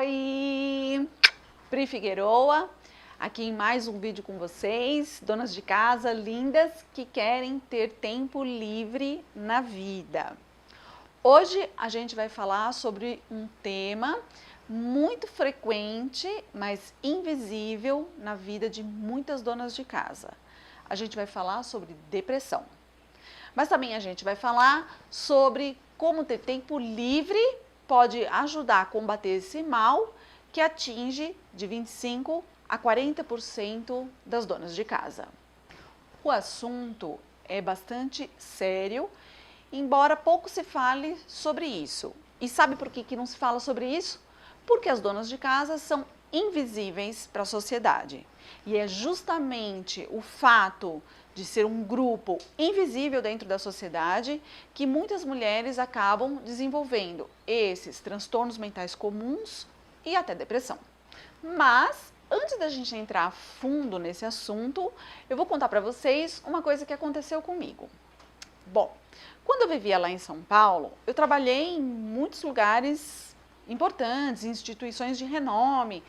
Oi! Pri Figueroa, aqui em mais um vídeo com vocês, donas de casa lindas que querem ter tempo livre na vida. Hoje a gente vai falar sobre um tema muito frequente, mas invisível na vida de muitas donas de casa. A gente vai falar sobre depressão. Mas também a gente vai falar sobre como ter tempo livre pode ajudar a combater esse mal que atinge de 25% a 40% das donas de casa. O assunto é bastante sério, embora pouco se fale sobre isso. E sabe por que não se fala sobre isso? Porque as donas de casa são invisíveis para a sociedade. E é justamente o fato de ser um grupo invisível dentro da sociedade que muitas mulheres acabam desenvolvendo esses transtornos mentais comuns e até depressão. Mas, antes da gente entrar a fundo nesse assunto, eu vou contar para vocês uma coisa que aconteceu comigo. Bom, quando eu vivia lá em São Paulo, eu trabalhei em muitos lugares importantes, instituições de renome.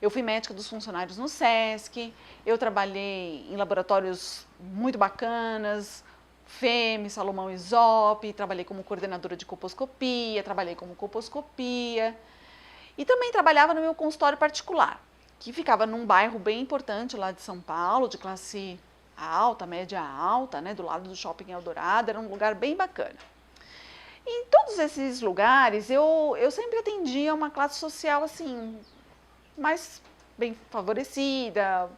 Eu fui médica dos funcionários no SESC, eu trabalhei em laboratórios muito bacanas, FEME, Salomão Isope, trabalhei como coordenadora de colposcopia, trabalhei como colposcopia e também trabalhava no meu consultório particular, que ficava num bairro bem importante lá de São Paulo, de classe alta, média alta, né, do lado do Shopping Eldorado, era um lugar bem bacana. E em todos esses lugares eu sempre atendia uma classe social assim, mais bem favorecida,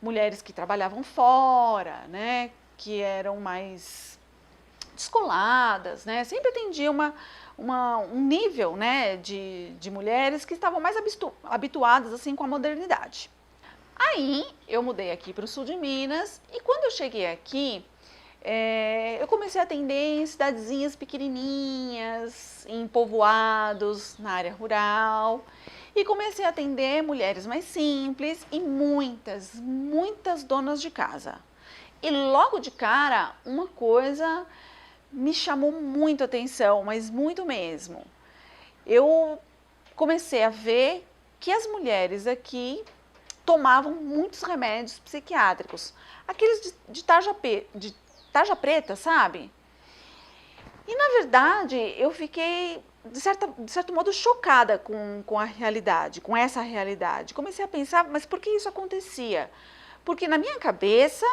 mulheres que trabalhavam fora, né, que eram mais descoladas, né, sempre atendia um nível, né, de mulheres que estavam mais habituadas assim com a modernidade. Aí eu mudei aqui para o sul de Minas e quando eu cheguei aqui, eu comecei a atender em cidadezinhas pequenininhas, em povoados, na área rural. E comecei a atender mulheres mais simples e muitas donas de casa. E logo de cara, uma coisa me chamou muito a atenção, mas muito mesmo. Eu comecei a ver que as mulheres aqui tomavam muitos remédios psiquiátricos, aqueles de tarja preta, sabe? E na verdade eu fiquei de certo modo chocada com a realidade, com essa realidade. Comecei a pensar, mas por que isso acontecia? Porque na minha cabeça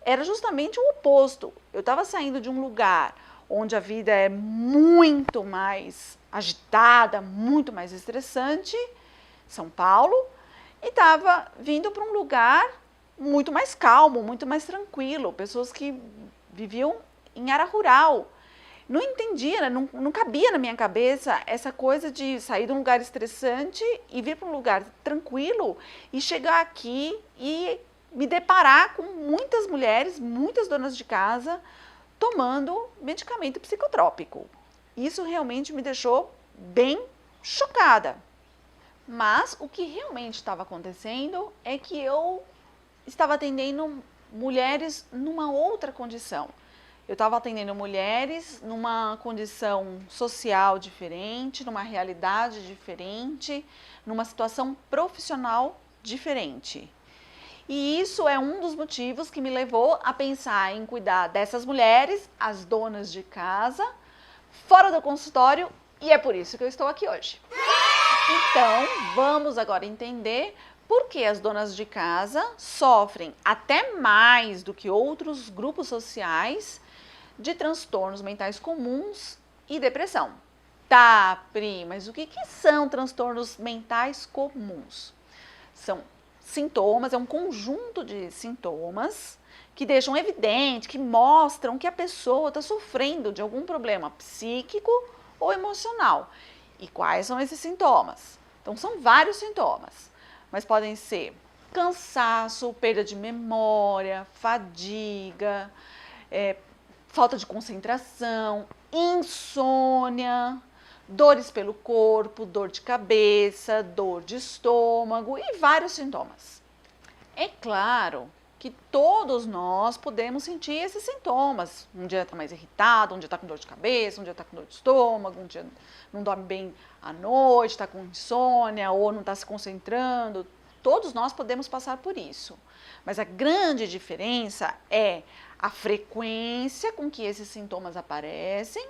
era justamente o oposto. Eu estava saindo de um lugar onde a vida é muito mais agitada, muito mais estressante, São Paulo, e estava vindo para um lugar muito mais calmo, muito mais tranquilo, pessoas que viviam em área rural. Não entendia, né? Não cabia na minha cabeça essa coisa de sair de um lugar estressante e vir para um lugar tranquilo e chegar aqui e me deparar com muitas mulheres, muitas donas de casa tomando medicamento psicotrópico. Isso realmente me deixou bem chocada. Mas o que realmente estava acontecendo é que eu estava atendendo mulheres numa outra condição. Eu estava atendendo mulheres numa condição social diferente, numa realidade diferente, numa situação profissional diferente. E isso é um dos motivos que me levou a pensar em cuidar dessas mulheres, as donas de casa, fora do consultório, e é por isso que eu estou aqui hoje. Então, vamos agora entender por que as donas de casa sofrem até mais do que outros grupos sociais de transtornos mentais comuns e depressão. Tá, Pri, mas o que são transtornos mentais comuns? São sintomas, é um conjunto de sintomas que deixam evidente, que mostram que a pessoa está sofrendo de algum problema psíquico ou emocional. E quais são esses sintomas? Então, são vários sintomas, mas podem ser cansaço, perda de memória, fadiga, falta de concentração, insônia, dores pelo corpo, dor de cabeça, dor de estômago e vários sintomas. É claro que todos nós podemos sentir esses sintomas. Um dia está mais irritado, um dia está com dor de cabeça, um dia está com dor de estômago, um dia não dorme bem à noite, está com insônia ou não está se concentrando. Todos nós podemos passar por isso. Mas a grande diferença é a frequência com que esses sintomas aparecem,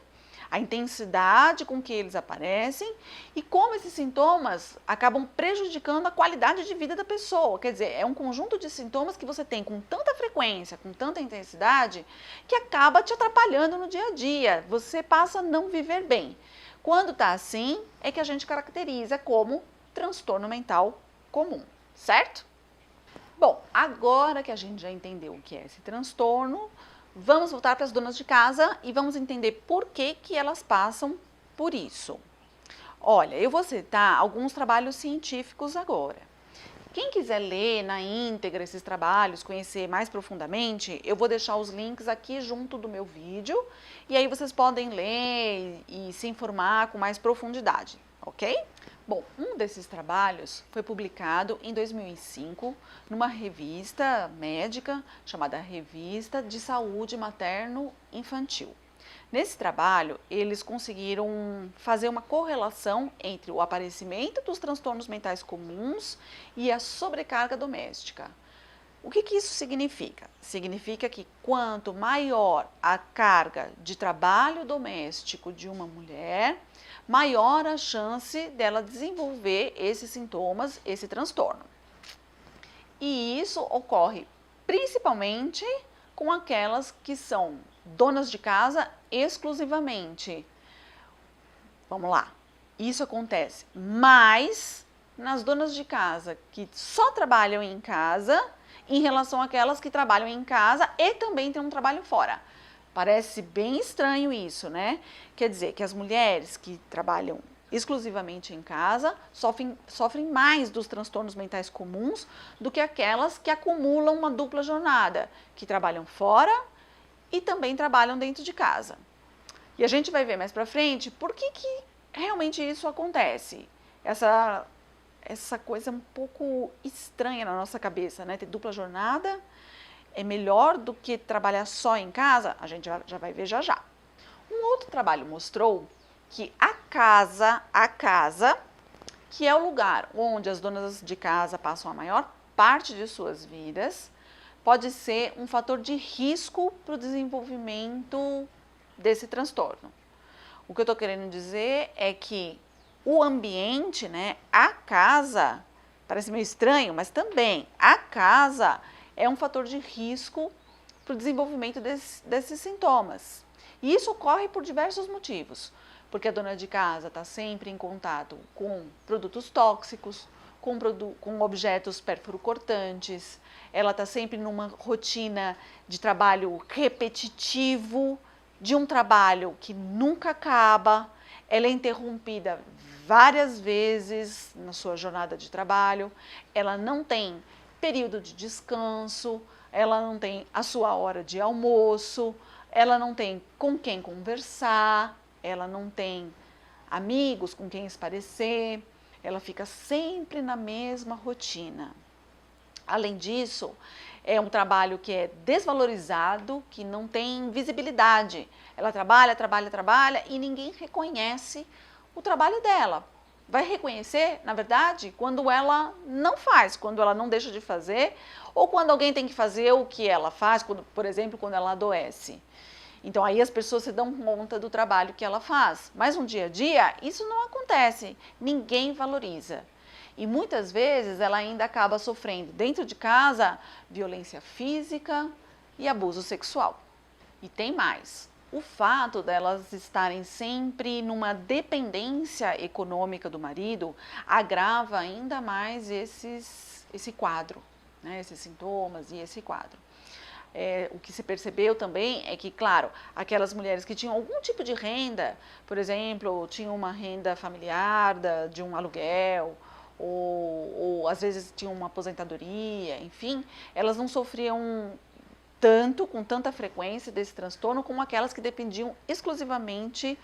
a intensidade com que eles aparecem e como esses sintomas acabam prejudicando a qualidade de vida da pessoa. Quer dizer, é um conjunto de sintomas que você tem com tanta frequência, com tanta intensidade, que acaba te atrapalhando no dia a dia. Você passa a não viver bem. Quando está assim, é que a gente caracteriza como transtorno mental comum, certo? Bom, agora que a gente já entendeu o que é esse transtorno, vamos voltar para as donas de casa e vamos entender por que elas passam por isso. Olha, eu vou citar alguns trabalhos científicos agora. Quem quiser ler na íntegra esses trabalhos, conhecer mais profundamente, eu vou deixar os links aqui junto do meu vídeo e aí vocês podem ler e se informar com mais profundidade, ok? Bom, um desses trabalhos foi publicado em 2005 numa revista médica chamada Revista de Saúde Materno-Infantil. Nesse trabalho, eles conseguiram fazer uma correlação entre o aparecimento dos transtornos mentais comuns e a sobrecarga doméstica. O que isso significa? Significa que quanto maior a carga de trabalho doméstico de uma mulher, maior a chance dela desenvolver esses sintomas, esse transtorno. E isso ocorre principalmente com aquelas que são donas de casa exclusivamente. Vamos lá, isso acontece mais nas donas de casa que só trabalham em casa em relação àquelas que trabalham em casa e também têm um trabalho fora. Parece bem estranho isso, né? Quer dizer que as mulheres que trabalham exclusivamente em casa sofrem mais dos transtornos mentais comuns do que aquelas que acumulam uma dupla jornada, que trabalham fora e também trabalham dentro de casa. E a gente vai ver mais pra frente por que realmente isso acontece. Essa coisa um pouco estranha na nossa cabeça, né? Ter dupla jornada é melhor do que trabalhar só em casa? A gente já vai ver já já. Um outro trabalho mostrou que a casa, que é o lugar onde as donas de casa passam a maior parte de suas vidas, pode ser um fator de risco para o desenvolvimento desse transtorno. O que eu estou querendo dizer é que o ambiente, né, a casa, parece meio estranho, mas também a casa é um fator de risco para o desenvolvimento desses sintomas. E isso ocorre por diversos motivos, porque a dona de casa está sempre em contato com produtos tóxicos, com objetos perfuro-cortantes, ela está sempre numa rotina de trabalho repetitivo, de um trabalho que nunca acaba, ela é interrompida várias vezes na sua jornada de trabalho, ela não tem período de descanso, ela não tem a sua hora de almoço, ela não tem com quem conversar, ela não tem amigos com quem esparecer, ela fica sempre na mesma rotina. Além disso, é um trabalho que é desvalorizado, que não tem visibilidade. Ela trabalha e ninguém reconhece o trabalho dela. Vai reconhecer, na verdade, quando ela não faz, quando ela não deixa de fazer, ou quando alguém tem que fazer o que ela faz, por exemplo, quando ela adoece. Então aí as pessoas se dão conta do trabalho que ela faz. Mas no dia a dia, isso não acontece, ninguém valoriza. E muitas vezes ela ainda acaba sofrendo dentro de casa violência física e abuso sexual. E tem mais. O fato delas estarem sempre numa dependência econômica do marido agrava ainda mais esse quadro, né? Esses sintomas e esse quadro. O que se percebeu também é que, claro, aquelas mulheres que tinham algum tipo de renda, por exemplo, tinham uma renda familiar de um aluguel, ou às vezes tinham uma aposentadoria, enfim, elas não sofriam com tanta frequência desse transtorno, como aquelas que dependiam exclusivamente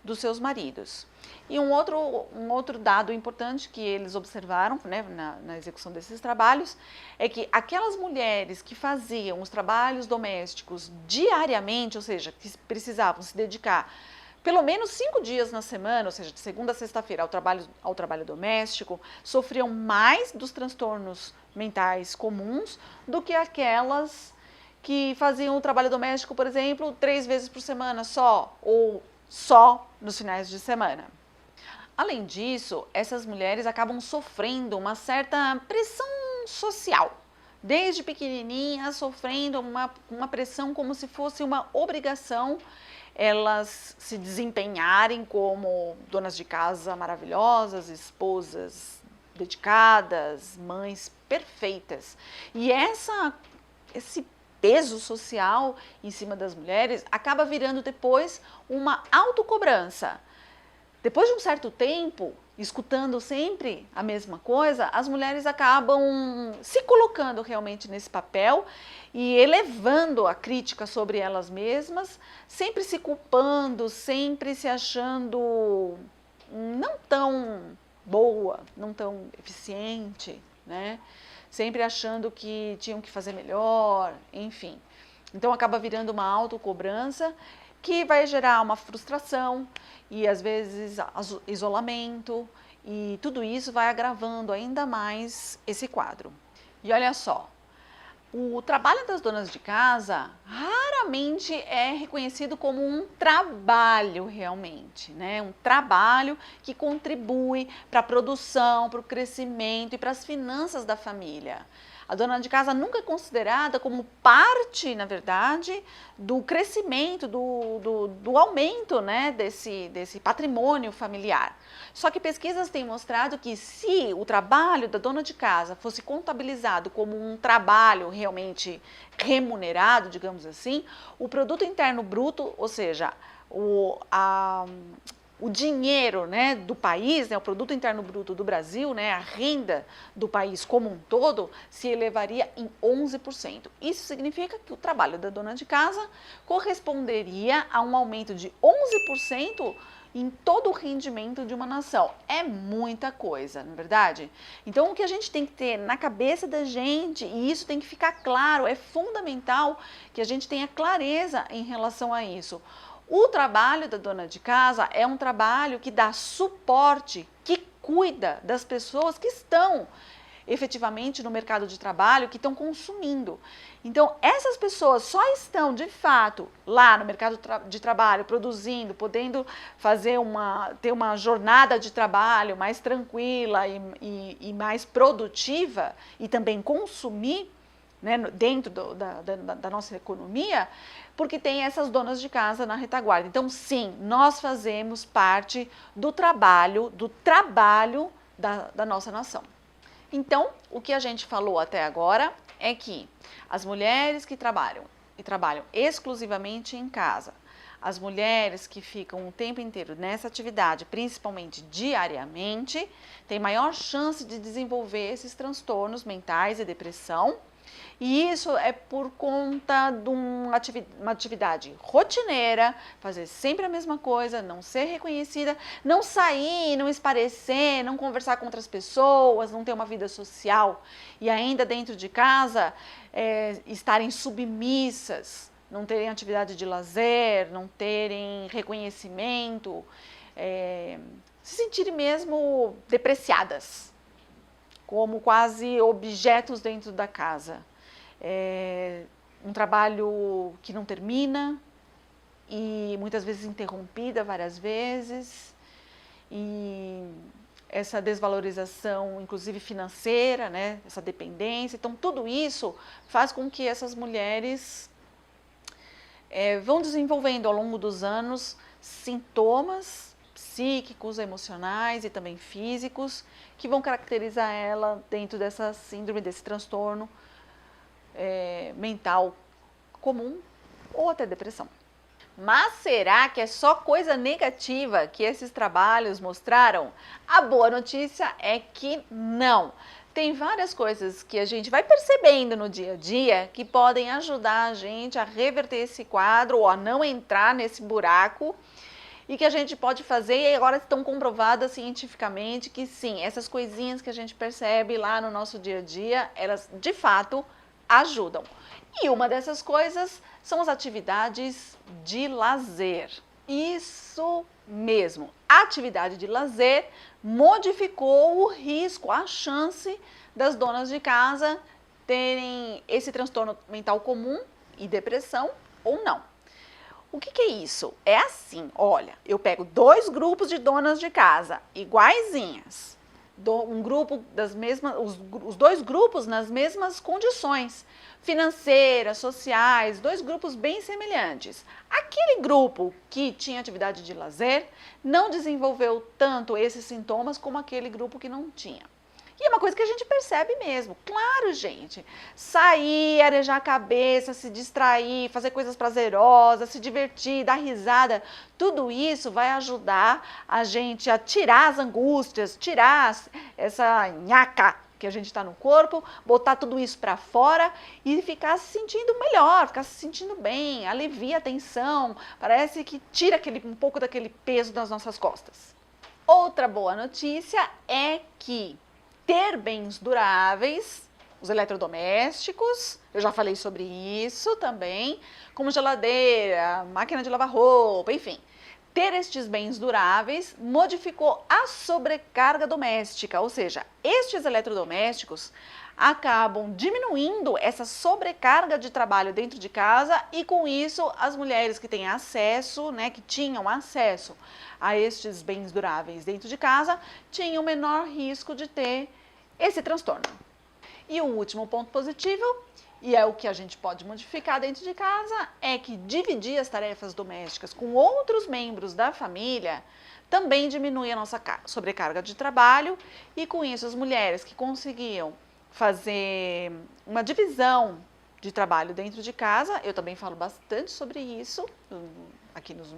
dos seus maridos. E um outro dado importante que eles observaram, né, na execução desses trabalhos é que aquelas mulheres que faziam os trabalhos domésticos diariamente, ou seja, que precisavam se dedicar pelo menos 5 dias na semana, ou seja, de segunda a sexta-feira ao trabalho doméstico, sofriam mais dos transtornos mentais comuns do que aquelas que faziam o trabalho doméstico, por exemplo, 3 vezes por semana só, ou só nos finais de semana. Além disso, essas mulheres acabam sofrendo uma certa pressão social. Desde pequenininhas, sofrendo uma pressão como se fosse uma obrigação elas se desempenharem como donas de casa maravilhosas, esposas dedicadas, mães perfeitas. E esse peso social em cima das mulheres acaba virando depois uma autocobrança. Depois de um certo tempo, escutando sempre a mesma coisa, as mulheres acabam se colocando realmente nesse papel e elevando a crítica sobre elas mesmas, sempre se culpando, sempre se achando não tão boa, não tão eficiente, né? Sempre achando que tinham que fazer melhor, enfim. Então acaba virando uma autocobrança que vai gerar uma frustração e às vezes isolamento, e tudo isso vai agravando ainda mais esse quadro. E olha só, o trabalho das donas de casa raramente é reconhecido como um trabalho realmente, né? Um trabalho que contribui para a produção, para o crescimento e para as finanças da família. A dona de casa nunca é considerada como parte, na verdade, do crescimento, do aumento, né, desse patrimônio familiar. Só que pesquisas têm mostrado que se o trabalho da dona de casa fosse contabilizado como um trabalho realmente remunerado, digamos assim, o produto interno bruto, ou seja, o dinheiro, né, do país, né, o produto interno bruto do Brasil, né, a renda do país como um todo, se elevaria em 11%. Isso significa que o trabalho da dona de casa corresponderia a um aumento de 11% em todo o rendimento de uma nação. É muita coisa, não é verdade? Então, o que a gente tem que ter na cabeça da gente, e isso tem que ficar claro, é fundamental que a gente tenha clareza em relação a isso. O trabalho da dona de casa é um trabalho que dá suporte, que cuida das pessoas que estão efetivamente no mercado de trabalho, que estão consumindo. Então, essas pessoas só estão, de fato, lá no mercado de trabalho, produzindo, podendo ter uma jornada de trabalho mais tranquila e mais produtiva, e também consumir, né, dentro da nossa economia, porque tem essas donas de casa na retaguarda. Então, sim, nós fazemos parte do trabalho da nossa nação. Então, o que a gente falou até agora é que as mulheres que trabalham exclusivamente em casa, as mulheres que ficam o tempo inteiro nessa atividade, principalmente diariamente, têm maior chance de desenvolver esses transtornos mentais e depressão. E isso é por conta de uma atividade rotineira, fazer sempre a mesma coisa, não ser reconhecida, não sair, não esparecer, não conversar com outras pessoas, não ter uma vida social e ainda dentro de casa estarem submissas, não terem atividade de lazer, não terem reconhecimento, se sentirem mesmo depreciadas, como quase objetos dentro da casa. Um trabalho que não termina e muitas vezes interrompida várias vezes, e essa desvalorização, inclusive financeira, né, essa dependência. Então, tudo isso faz com que essas mulheres vão desenvolvendo ao longo dos anos sintomas psíquicos, emocionais e também físicos que vão caracterizar ela dentro dessa síndrome, desse transtorno mental comum ou até depressão. Mas será que é só coisa negativa que esses trabalhos mostraram? A boa notícia é que não. Tem várias coisas que a gente vai percebendo no dia a dia que podem ajudar a gente a reverter esse quadro ou a não entrar nesse buraco e que a gente pode fazer e agora estão comprovadas cientificamente que sim, essas coisinhas que a gente percebe lá no nosso dia a dia, elas de fato ajudam. E uma dessas coisas são as atividades de lazer. Isso mesmo, a atividade de lazer modificou o risco, a chance das donas de casa terem esse transtorno mental comum e depressão ou não. O que é isso? É assim, olha, eu pego 2 grupos de donas de casa iguaizinhas, um grupo das mesmas, os 2 grupos nas mesmas condições financeiras, sociais, 2 grupos bem semelhantes. Aquele grupo que tinha atividade de lazer não desenvolveu tanto esses sintomas como aquele grupo que não tinha. E é uma coisa que a gente percebe mesmo. Claro, gente, sair, arejar a cabeça, se distrair, fazer coisas prazerosas, se divertir, dar risada, tudo isso vai ajudar a gente a tirar as angústias, tirar essa nhaca que a gente está no corpo, botar tudo isso para fora e ficar se sentindo melhor, ficar se sentindo bem, alivia a tensão, parece que tira um pouco daquele peso das nossas costas. Outra boa notícia é que ter bens duráveis, os eletrodomésticos, eu já falei sobre isso também, como geladeira, máquina de lavar roupa, enfim. Ter estes bens duráveis modificou a sobrecarga doméstica, ou seja, estes eletrodomésticos acabam diminuindo essa sobrecarga de trabalho dentro de casa e com isso as mulheres que têm acesso, que tinham acesso a estes bens duráveis dentro de casa, tinham menor risco de ter esse transtorno. E o último ponto positivo, e é o que a gente pode modificar dentro de casa, é que dividir as tarefas domésticas com outros membros da família também diminui a nossa sobrecarga de trabalho e com isso as mulheres que conseguiam fazer uma divisão de trabalho dentro de casa, eu também falo bastante sobre isso aqui nos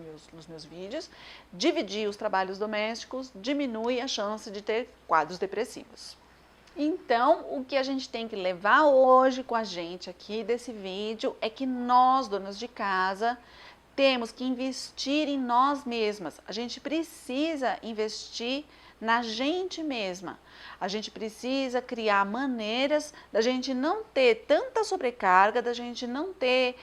meus vídeos, dividir os trabalhos domésticos diminui a chance de ter quadros depressivos. Então, o que a gente tem que levar hoje com a gente aqui desse vídeo é que nós, donas de casa, temos que investir em nós mesmas. A gente precisa investir na gente mesma. A gente precisa criar maneiras da gente não ter tanta sobrecarga, da gente não ter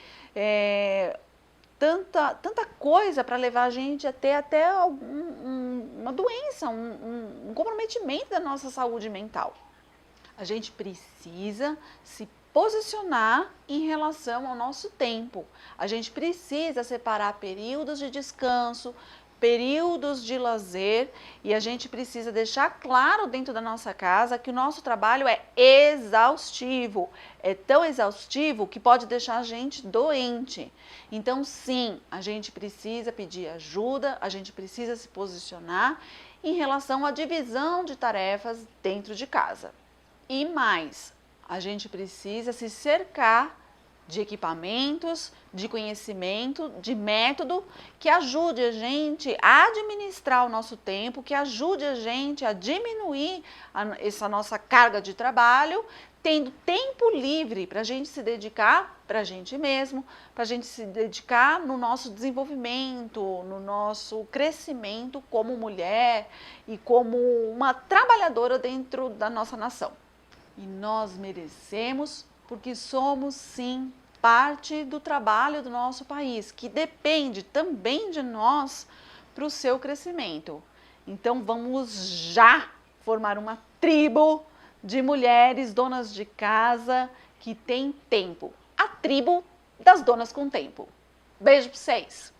tanta coisa para levar a gente a ter até uma doença, um comprometimento da nossa saúde mental. A gente precisa se posicionar em relação ao nosso tempo. A gente precisa separar períodos de descanso, períodos de lazer e a gente precisa deixar claro dentro da nossa casa que o nosso trabalho é exaustivo. É tão exaustivo que pode deixar a gente doente. Então, sim, a gente precisa pedir ajuda, a gente precisa se posicionar em relação à divisão de tarefas dentro de casa. E mais, a gente precisa se cercar de equipamentos, de conhecimento, de método que ajude a gente a administrar o nosso tempo, que ajude a gente a diminuir essa nossa carga de trabalho, tendo tempo livre para a gente se dedicar para a gente mesmo, para a gente se dedicar no nosso desenvolvimento, no nosso crescimento como mulher e como uma trabalhadora dentro da nossa nação. E nós merecemos porque somos, sim, parte do trabalho do nosso país, que depende também de nós para o seu crescimento. Então, vamos já formar uma tribo de mulheres donas de casa que tem tempo. A tribo das donas com tempo. Beijo para vocês!